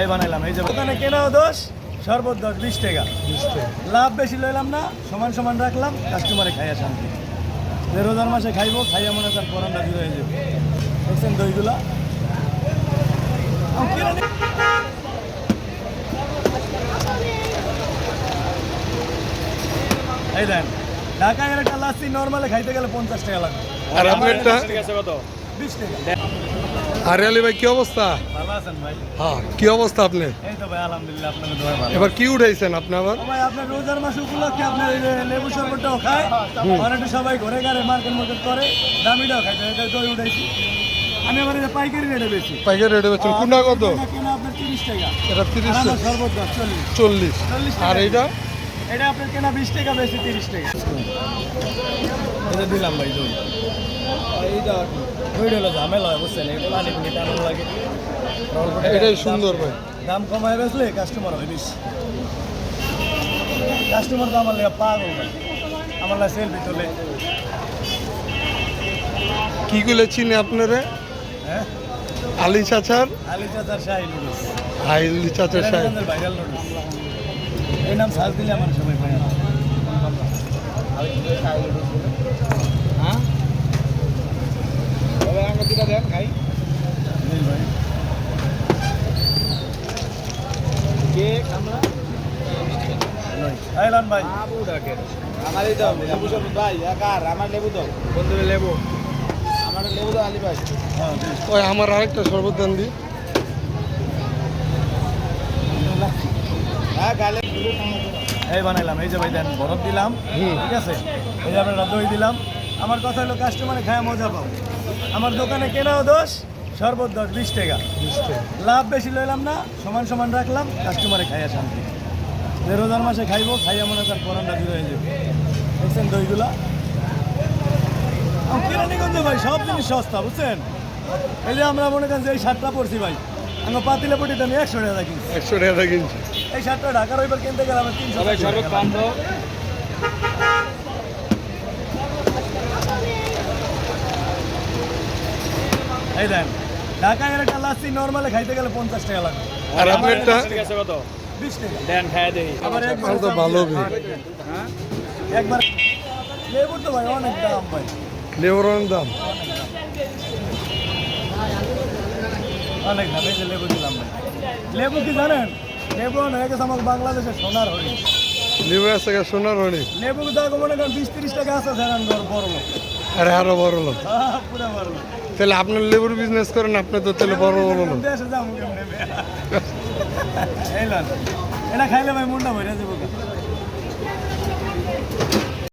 এই বানাইলাম। এই যে ওখানে কেনাও 10, শরবত 10, 20 টাকা। লাভ বেশি লইলাম না, সমান সমান রাখলাম, কাস্টমারে খাইয়া শান্তি। যে রোজার মাসে খাইবো, খাইয়া মনে করেন করোনা দূর হয়ে যাবে। দেখছেন দইগুলা এই দেন। ঢাকায় একটা লাচ্ছি নর্মালে খাইতে গেলে 50 টাকা লাগবে। আর আপনারটা 20 টাকা। আরে আলী ভাই কি অবস্থা? ভালো আছেন ভাই? হ্যাঁ, কি অবস্থা আপনি? এই তো ভাই আলহামদুলিল্লাহ, আপনাকে দোয়া ভালো। এবার কি উঠাইছেন আপনি আবার? ভাই আপনার রোজার মাস উপলক্ষে আপনার এই যে লেবু শরবতটাও খায়, অনেকটা সবাই ঘরে ঘরে মার্কেট করে, দামিটাও খাইতে এটা দই উঠাইছি। আমি আবার এটা পাইকারি রেটে বেশি। পাইকারি রেটে বেচছেন কোনটা কত? কেনা আপনার 30 টাকা। এটা 30 টাকা। শরবত 40। 40। আর এইটা? এটা আপনার কেনা 20 টাকা, বেশি 30 টাকা। এটা দিলাম ভাই দই। এইটা দইটা হলো ঝামেলা হয়, বুঝছেন? এই পানি পুনি টানো লাগে। এটাই সুন্দর ভাই। দাম কমায় বেচলে কাস্টমার হয় বেশি। কাস্টমার তো আমার লেগে পাগল ভাই, আমার লাগে সেলফি তোলে। কি গুলো চিনে আপনারা? হ্যাঁ, আলী চাচার আলী চাচার শাহী নুডলস। আলী চাচার শাহী ভাইরাল নুডলস। এই নাম সার্চ দিলে আমার সবাই পায়। হ্যাঁ, আমরা দুটা দেন খাই। ভাই কেক আমরা খাইলাম ভাই। আবু ডাকে আমারই দাও লেবু শরবত ভাই। একার আমার লেবু দাও, বন্ধুরে লেবু। আমার লেবু দাও আলী ভাই। ওই আমার আরেকটা শরবত দেন দি। হ্যাঁ গালে এই বানাইলাম। এই যে ভাই দেন, বরফ দিলাম, ঠিক আছে? এই যে আপনারা দই দিলাম। আমার কথা হলো কাস্টমারে খায় মজা পাও। আমার দোকানে কেনাও 10, শরবত 10, 20 টাকা। লাভ বেশি লইলাম না, সমান সমান রাখলাম, কাস্টমারে খাইয়া শান্তি। যে রোজার মাসে খাইবো, খাইয়া মনে করেন করোনা দূর হয়ে যাবে। দেখছেন দইগুলা কেরানীগঞ্জে ভাই সব জিনিস সস্তা, বুঝছেন? এই যে আমরা মনে করেন যে এই শার্টটা পরছি ভাই, আমরা পাতিলে পটিতে আমি 100 টাকা কিনছি। 100 টাকা কিনছি। এই শার্টটা ঢাকার ওইবার কিনতে গেলে আমার 300 টাকা। এই দেন, ঢাকায় একটা লাচ্ছি নর্মালে খাইতে গেলে 50 টাকা লাগবে। আর আপনারটা 20 টাকা। দেন খাইয়া দেই। আবার একবার তো ভালো ভাই। হ্যাঁ, একবার লেবুর তো ভাই অনেক দাম ভাই। লেবুর দাম অনেক দাম। এই যে লেবু দিলাম ভাই। লেবু কি জানেন? লেবু হয়ে গেছে আমার বাংলাদেশের সোনার হরিণ। লেবু আছে সোনার হরিণ। লেবু দাম মনে করেন 20-30 টাকা আছে, জানেন? বড় লোক। আরে আরো বড় লোক। পুরা বড় লোক। তাহলে আপনার লেবুর বিজনেস করেন, আপনি তো তাহলে বড় বড় লোক। দেশে যাবো কেমনে? এটা খাইলে ভাই মনটা ভরে যাবো।